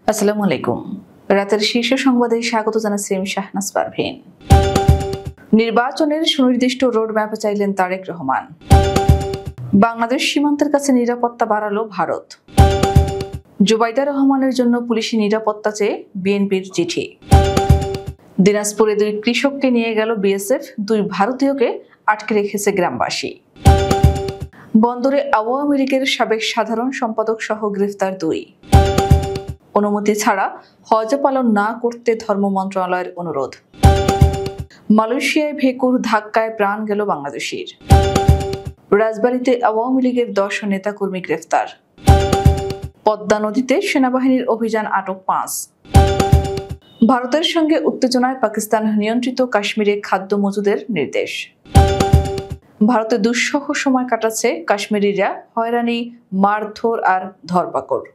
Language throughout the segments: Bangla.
আসসালামু আলাইকুম। রাতের শীর্ষ সংবাদে স্বাগত জানাচ্ছি আমি শাহনাজ পারভীন। নির্বাচনের সুনির্দিষ্ট রোডম্যাপ চাইলেন তারেক রহমান। বাংলাদেশ সীমান্তের কাছে নিরাপত্তা বাড়ালো ভারত। জুবাইদা রহমানের জন্য পুলিশি নিরাপত্তা চেয়ে বিএনপির চিঠি। দিনাজপুরে দুই কৃষককে নিয়ে গেল বিএসএফ, দুই ভারতীয়কে আটকে রেখেছে গ্রামবাসী। বন্দরে আওয়ামী লীগের সাবেক সাধারণ সম্পাদক সহ গ্রেফতার দুই। অনুমতি ছাড়া হজ পালন না করতে ধর্ম মন্ত্রণালয়ের অনুরোধ। মালয়েশিয়ায় ভেকুর ধাক্কায় প্রাণ গেল বাংলাদেশির। রাজবাড়ীতে আওয়ামী লীগের 10 নেতাকর্মী গ্রেফতার। পদ্মা নদীতে সেনাবাহিনীর অভিযান, আটক 5। ভারতের সঙ্গে উত্তেজনায় পাকিস্তান নিয়ন্ত্রিত কাশ্মীরে খাদ্য মজুদের নির্দেশ। ভারতে দুঃসহ সময় কাটাচ্ছে কাশ্মীরিরা, হয়রানি, মারধর আর ধরপাকড়।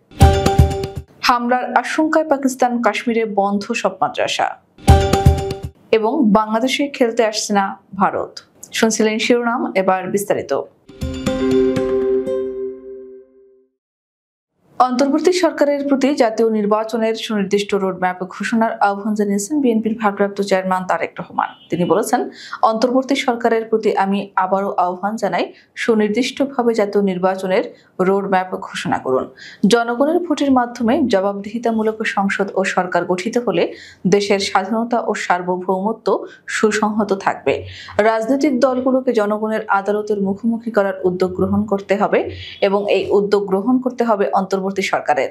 হামলার আশঙ্কায় পাকিস্তান কাশ্মীরে বন্ধ সব মাদ্রাসা। এবং বাংলাদেশে খেলতে আসছে না ভারত। শুনছিলেন শিরোনাম, এবার বিস্তারিত। অন্তর্বর্তী সরকারের প্রতি জাতীয় নির্বাচনের সুনির্দিষ্ট রোডম্যাপ ঘোষণার আহ্বান জানিয়েছেন বিএনপির ভারপ্রাপ্ত চেয়ারম্যান তারেক রহমান। তিনি বলেছেন, অন্তর্বর্তী সরকারের প্রতি আমি আবারও আহ্বান জানাই, সুনির্দিষ্টভাবে জাতীয় নির্বাচনের রোডম্যাপ ঘোষণা করুন। জনগণের ভোটের মাধ্যমে জবাবদিহিতামূলক সংসদ ও সরকার গঠিত হলে দেশের স্বাধীনতা ও সার্বভৌমত্ব সুসংহত থাকবে। রাজনৈতিক দলগুলোকে জনগণের আদালতের মুখোমুখি করার উদ্যোগ গ্রহণ করতে হবে এবং এই উদ্যোগ গ্রহণ করতে হবে অন্তর্বর্তী সরকারের।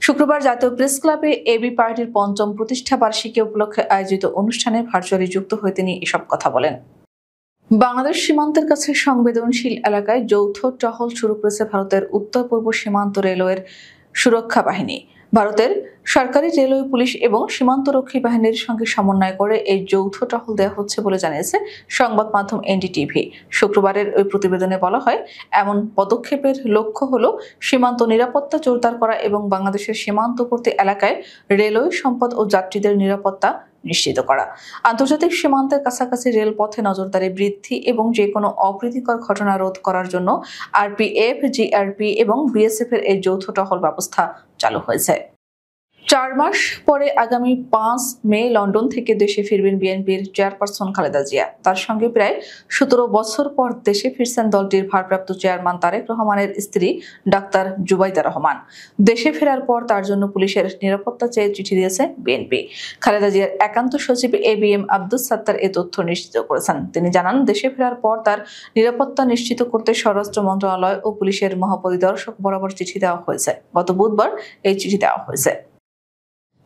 শুক্রবার জাতীয় প্রেস ক্লাবে এবি পার্টির 5ম প্রতিষ্ঠা বার্ষিকী উপলক্ষে আয়োজিত অনুষ্ঠানে ভার্চুয়ালি যুক্ত হয়ে তিনি এসব কথা বলেন। বাংলাদেশ সীমান্তের কাছে সংবেদনশীল এলাকায় যৌথ টহল শুরু করেছে ভারতের উত্তর পূর্ব সীমান্ত রেলওয়ের সুরক্ষা বাহিনী। ভারতের সরকারি রেলওয়ে পুলিশ এবং সীমান্তরক্ষী বাহিনীর সঙ্গে সমন্বয় করে এই যৌথ টহল দেওয়া হচ্ছে বলে জানিয়েছে সংবাদ মাধ্যম এনডিটিভি। শুক্রবারের ওই প্রতিবেদনে বলা হয়, এমন পদক্ষেপের লক্ষ্য হলো সীমান্ত নিরাপত্তা জোরদার করা এবং বাংলাদেশের সীমান্তবর্তী এলাকায় রেলওয়ে সম্পদ ও যাত্রীদের নিরাপত্তা নিশ্চিত করা। আন্তর্জাতিক সীমান্তের কাছাকাছি রেলপথে নজরদারি বৃদ্ধি এবং যে কোনো অপ্রীতিকর ঘটনা রোধ করার জন্য আরপিএফ, জিআরপি এবং বিএসএফ এর এই যৌথ টহল ব্যবস্থা চালু হয়েছে। 4 মাস পরে আগামী 5 মে লন্ডন থেকে দেশে ফিরবেন বিএনপির চেয়ারপারসন খালেদা জিয়া। তার সঙ্গে প্রায় 17 বছর পর দেশে ফিরছেন দলটির ভারপ্রাপ্ত চেয়ারম্যান তারেক রহমানের স্ত্রী ডাক্তার জুবাইদা রহমান। দেশে ফেরার পর তার জন্য পুলিশের নিরাপত্তা চেয়ে চিঠি দিয়েছে বিএনপি। খালেদা জিয়ার একান্ত সচিব এবিএম আব্দুস সাত্তার এ তথ্য নিশ্চিত করেছেন। তিনি জানান, দেশে ফেরার পর তার নিরাপত্তা নিশ্চিত করতে স্বরাষ্ট্র মন্ত্রণালয় ও পুলিশের মহাপরিদর্শক বরাবর চিঠি দেওয়া হয়েছে। গত বুধবার এই চিঠি দেওয়া হয়েছে।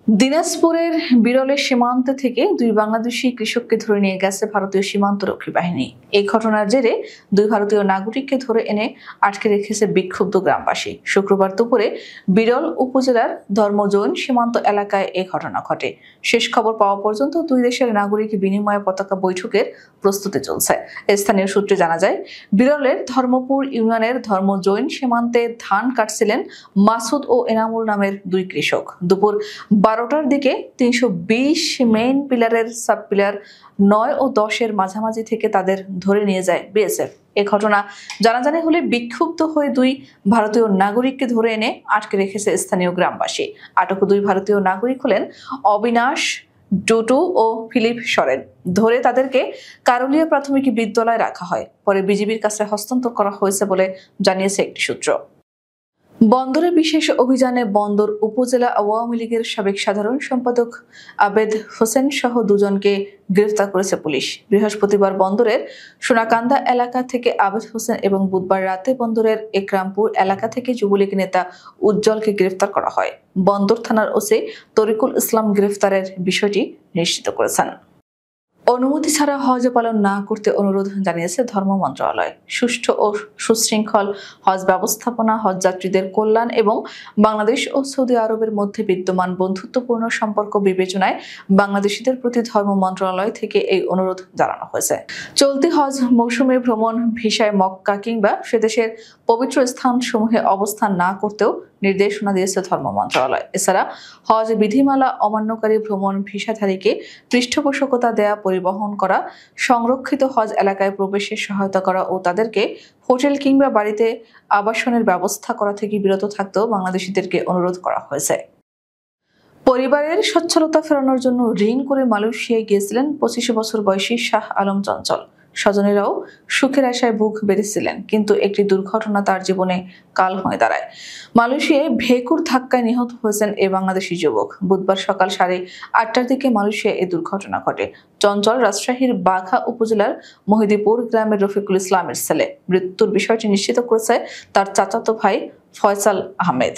দিনাজপুরের বিরলের সীমান্ত থেকে দুই বাংলাদেশি কৃষককে ধরে নিয়ে গেছে ভারতীয় সীমান্তরক্ষী বাহিনী। এই ঘটনার জেরে দুই ভারতীয় নাগরিককে ধরে এনে আটকে রেখেছে বিক্ষুব্ধ গ্রামবাসী। শুক্রবার দুপুরে বিরল উপজেলার ধর্মজৈন সীমান্ত এলাকায় এই ঘটনা ঘটে। শেষ খবর পাওয়া পর্যন্ত দুই দেশের নাগরিক বিনিময় পতাকা বৈঠকের প্রস্তুতি চলছে। স্থানীয় সূত্রে জানা যায়, বিরলের ধর্মপুর ইউনিয়নের ধর্মজৈন সীমান্তে ধান কাটছিলেন মাসুদ ও এনামুল নামের দুই কৃষক। দুপুর 12টার দিকে 320 মেইন পিলারের সাব পিলার 9 ও 10 এর মাঝামাঝি থেকে তাদের ধরে নিয়ে যায় বিএসএফ। এ ঘটনা জানাজানি হলে বিক্ষুব্ধ হয়ে দুই ভারতীয় নাগরিককে ধরে এনে আটকে রেখেছে স্থানীয় গ্রামবাসী। আটক দুই ভারতীয় নাগরিক হলেন অবিনাশ ডুটু ও ফিলিপ সরেন। ধরে তাদেরকে কারুলিয়া প্রাথমিক বিদ্যালয়ে রাখা হয়। পরে বিজিবির কাছে হস্তান্তর করা হয়েছে বলে জানিয়েছে একটি সূত্র। বন্দরে বিশেষ অভিযানে বন্দর উপজেলা আওয়ামী লীগের সাবেক সাধারণ সম্পাদক আবেদ হোসেন সহ দুজনকে গ্রেফতার করেছে পুলিশ। বৃহস্পতিবার বন্দরের সোনাকান্দা এলাকা থেকে আবেদ হোসেন এবং বুধবার রাতে বন্দরের একরামপুর এলাকা থেকে যুবলীগ নেতা উজ্জ্বলকে গ্রেফতার করা হয়। বন্দর থানার ওসি তরিকুল ইসলাম গ্রেফতারের বিষয়টি নিশ্চিত করেছেন। অনুমতি ছাড়া হজ পালন না করতে অনুরোধ জানিয়েছে ধর্ম মন্ত্রণালয়। সুষ্ঠু ও সুশৃঙ্খল হজ ব্যবস্থাপনা, হজ যাত্রীদের কল্যাণ এবং বাংলাদেশ ও সৌদি আরবের মধ্যে বিদ্যমান বন্ধুত্বপূর্ণ সম্পর্ক বিবেচনায় বাংলাদেশিদের প্রতি ধর্ম মন্ত্রণালয় থেকে এই অনুরোধ জানানো হয়েছে। চলতি হজ মৌসুমে ভ্রমণ ভিসায় মক্কা কিংবা সেদেশের পবিত্র স্থানসমূহে অবস্থান না করতেও নির্দেশনা দিয়েছে ধর্ম মন্ত্রণালয়। এছাড়া হজ বিধিমালা অমান্যকারী ভ্রমণ ভিসাধারীকে পৃষ্ঠপোষকতা দেয়া, পরিবহন করা, সংরক্ষিত হজ এলাকায় প্রবেশে সহায়তা করা ও তাদেরকে হোটেল কিংবা বাড়িতে আবাসনের ব্যবস্থা করা থেকে বিরত থাকতেও বাংলাদেশিদেরকে অনুরোধ করা হয়েছে। পরিবারের সচ্ছলতা ফেরানোর জন্য ঋণ করে মালয়েশিয়ায় গিয়েছিলেন 25 বছর বয়সী শাহ আলম চঞ্চল। স্বজনেরাও সুখের আশায় বুক বেঁধেছিলেন, কিন্তু একটি দুর্ঘটনা তার জীবনে কাল হয়ে দাঁড়ায়। মালয়েশিয়ায় ভেকুর ধাক্কায় নিহত হয়েছেন এই বাংলাদেশি যুবক। বুধবার সকাল 8:30টার দিকে মালয়েশিয়ায় এই দুর্ঘটনা ঘটে। চঞ্চল রাজশাহীর বাঘা উপজেলার মহিদিপুর গ্রামের রফিকুল ইসলামের ছেলে। মৃত্যুর বিষয়টি নিশ্চিত করেছে তার চাচাতো ভাই ফয়সাল আহমেদ।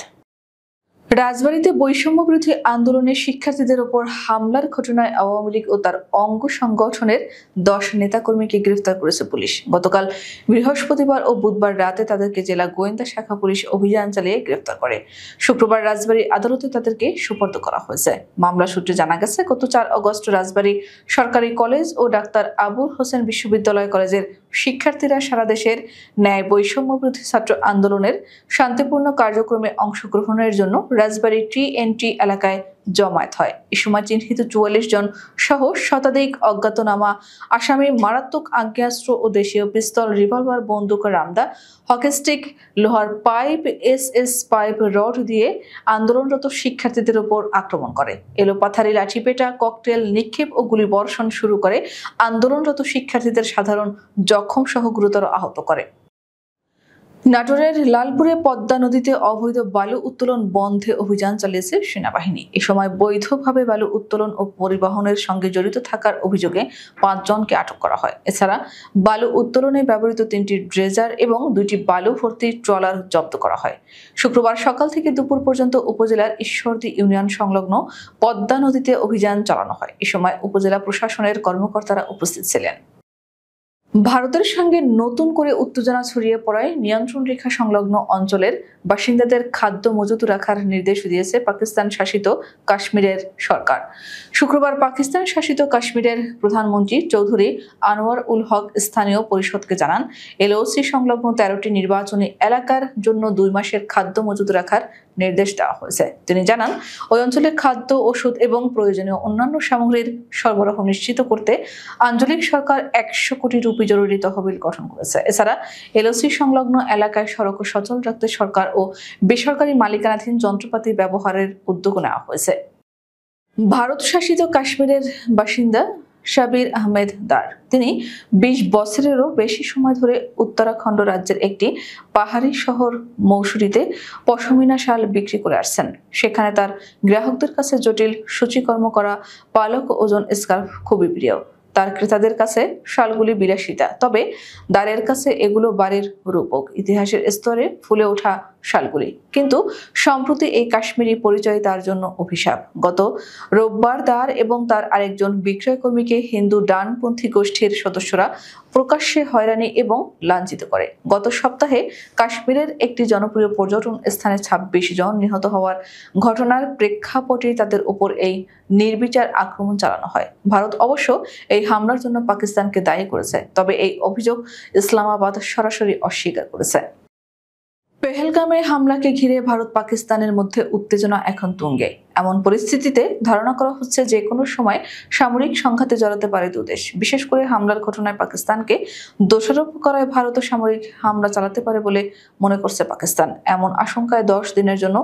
রাজবাড়ীতে বৈষম্য বিরোধী আন্দোলনে শিক্ষার্থীদের ওপর হামলার ঘটনায় আওয়ামী লীগ ও তার অঙ্গ সংগঠনের 10 নেতাকর্মীকে গ্রেফতার করেছে পুলিশ। গতকাল বৃহস্পতিবার ও বুধবার রাতে তাদেরকে জেলা গোয়েন্দা শাখা পুলিশ অভিযান চালিয়ে গ্রেফতার করে। শুক্রবার রাজবাড়ী আদালতে তাদেরকে সোপর্দ করা হয়েছে। মামলা সূত্রে জানা গেছে, গত 4 আগস্ট রাজবাড়ী সরকারি কলেজ ও ডাক্তার আবুল হোসেন বিশ্ববিদ্যালয় কলেজের শিক্ষার্থীরা সারা দেশের ন্যায় বৈষম্য বিরোধী ছাত্র আন্দোলনের শান্তিপূর্ণ কার্যক্রমে অংশগ্রহণের জন্য রাজবাড়ী TNT এলাকায় জমায়েত হয়। এ সময় চিহ্নিত 44 জন সহ শতাধিক অজ্ঞাতনামা আসামি মারাত্মক আগ্নেয়াস্ত্র ও দেশীয় পিস্তল, রিভলভার, বন্দুক, রামদা, হকিস্টিক, লোহার পাইপ, SS পাইপ, রড দিয়ে আন্দোলনরত শিক্ষার্থীদের উপর আক্রমণ করে। এলোপাথারি লাঠিপেটা, ককটেল নিক্ষেপ ও গুলি বর্ষণ শুরু করে আন্দোলনরত শিক্ষার্থীদের সাধারণ জখম সহ গুরুতর আহত করে। নাটোরের লালপুরে পদ্মা নদীতে অবৈধ বালু উত্তোলন বন্ধে অভিযান চালিয়েছে সেনাবাহিনী। এ সময় বৈধভাবে বালু উত্তোলন ও পরিবহনের সঙ্গে জড়িত থাকার অভিযোগে 5 জনকে আটক করা হয়। এছাড়া বালু উত্তোলনে ব্যবহৃত 3টি ড্রেজার এবং 2টি বালু ভর্তি ট্রলার জব্দ করা হয়। শুক্রবার সকাল থেকে দুপুর পর্যন্ত উপজেলার ঈশ্বরদী ইউনিয়ন সংলগ্ন পদ্মা নদীতে অভিযান চালানো হয়। এ সময় উপজেলা প্রশাসনের কর্মকর্তারা উপস্থিত ছিলেন। ভারতের সঙ্গে নতুন করে উত্তেজনা ছড়িয়ে পড়ায় নিয়ন্ত্রণ রেখা সংলগ্ন অঞ্চলের বাসিন্দাদের খাদ্য মজুত রাখার নির্দেশ দিয়েছে পাকিস্তান শাসিত কাশ্মীরের সরকার। শুক্রবার পাকিস্তান শাসিত কাশ্মীরের প্রধানমন্ত্রী চৌধুরী আনোয়ার উল হক স্থানীয় পরিষদকে জানান, LOC সংলগ্ন 13টি নির্বাচনী এলাকার জন্য 2 মাসের খাদ্য মজুত রাখার নির্দেশ দেওয়া হয়েছে। তিনি জানান, ওই অঞ্চলে খাদ্য, ওষুধ এবং প্রয়োজনীয় অন্যান্য সামগ্রীর সরবরাহ নিশ্চিত করতে আঞ্চলিক সরকার 100 কোটি রুপি জরুরি তহবিল গঠন করেছে। এছাড়া LOC সংলগ্ন এলাকায় সড়ক সচল রাখতে সরকার ও বেসরকারি মালিকানাধীন যন্ত্রপাতি ব্যবহারের উদ্যোগ নেওয়া হয়েছে। ভারত শাসিত কাশ্মীরের বাসিন্দা শাবির আহমেদ দার, তিনি 20 বছরেরও বেশি সময় ধরে উত্তরাখণ্ড রাজ্যের একটি পাহাড়ি শহর মৌসুরিতে পশমিনা শাল বিক্রি করে আসছেন। সেখানে তার গ্রাহকদের কাছে জটিল সূচিকর্ম করা পালক ওজন স্কার্ফ খুবই প্রিয়। তার ক্রেতাদের কাছে শালগুলি বিলাসিতা, তবে দারের কাছে এগুলো বাড়ির রূপক, ইতিহাসের স্তরে ফুলে ওঠা শালগুলি। কিন্তু সম্প্রতি এই কাশ্মীরি পরিচয় তার জন্য অভিশাপ। গত রোববার দার এবং তার আরেকজন বিক্রয়কর্মীকে হিন্দু ডানপন্থী গোষ্ঠীর সদস্যরা প্রকাশ্যে হয়রানি এবং লাঞ্ছিত করে। গত সপ্তাহে কাশ্মীরের একটি জনপ্রিয় পর্যটন স্থানে 26 জন নিহত হওয়ার ঘটনার প্রেক্ষাপটে তাদের উপর এই নির্বিচার আক্রমণ চালানো হয়। ভারত অবশ্য এই হামলার জন্য পাকিস্তানকে দায়ী করেছে, তবে এই অভিযোগ ইসলামাবাদ সরাসরি অস্বীকার করেছে। পেহেলগামে হামলাকে ঘিরে ভারত পাকিস্তানের মধ্যে উত্তেজনা এখন তুঙ্গে। এমন পরিস্থিতিতে ধারণা করা হচ্ছে যে কোনো সময় সামরিক সংঘাতে জড়াতে পারে 2 দেশ। বিশেষ করে হামলার ঘটনায় পাকিস্তানকে দোষারোপ করায় ভারতও সামরিক হামলা চালাতে পারে বলে মনে করছে পাকিস্তান। এমন আশঙ্কায় 10 দিনের জন্য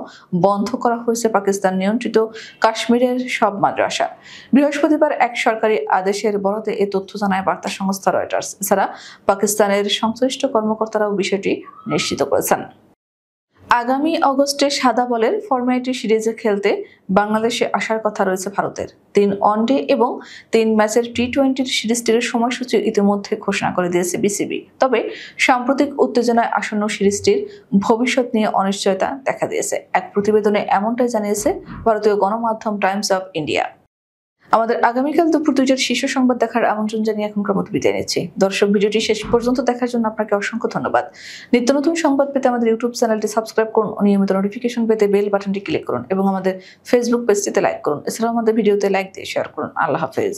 বন্ধ করা হয়েছে পাকিস্তান নিয়ন্ত্রিত কাশ্মীরের সব মাদ্রাসা। বৃহস্পতিবার এক সরকারি আদেশের বরাতে এ তথ্য জানায় বার্তা সংস্থা রয়টার্স। এছাড়া পাকিস্তানের সংশ্লিষ্ট কর্মকর্তারাও বিষয়টি নিশ্চিত করেছেন। আগামী অগস্টে সাদা বলের ফরম্যাটে সিরিজে খেলতে বাংলাদেশে আসার কথা রয়েছে ভারতের। 3 ওয়ানডে এবং 3 ম্যাচের T20 সিরিজটির সময়সূচি ইতিমধ্যে ঘোষণা করে দিয়েছে BCB। তবে সাম্প্রতিক উত্তেজনায় আসন্ন সিরিজটির ভবিষ্যৎ নিয়ে অনিশ্চয়তা দেখা দিয়েছে। এক প্রতিবেদনে এমনটাই জানিয়েছে ভারতীয় গণমাধ্যম টাইমস অফ ইন্ডিয়া। আমাদের আগামীকাল দুপুর 2টার শীর্ষ সংবাদ দেখার আমন্ত্রণ জানিয়ে এখনকার মতো বিদায় নিচ্ছি। দর্শক, ভিডিওটি শেষ পর্যন্ত দেখার জন্য আপনাকে অসংখ্য ধন্যবাদ। নিত্য নতুন সংবাদ পেতে আমাদের ইউটিউব চ্যানেলটি সাবস্ক্রাইব করুন, নিয়মিত নোটিফিকেশন পেতে বেল বাটনটি ক্লিক করুন এবং আমাদের ফেসবুক পেজটিতে লাইক করুন। এছাড়াও আমাদের ভিডিওতে লাইক দিয়ে শেয়ার করুন। আল্লাহ হাফেজ।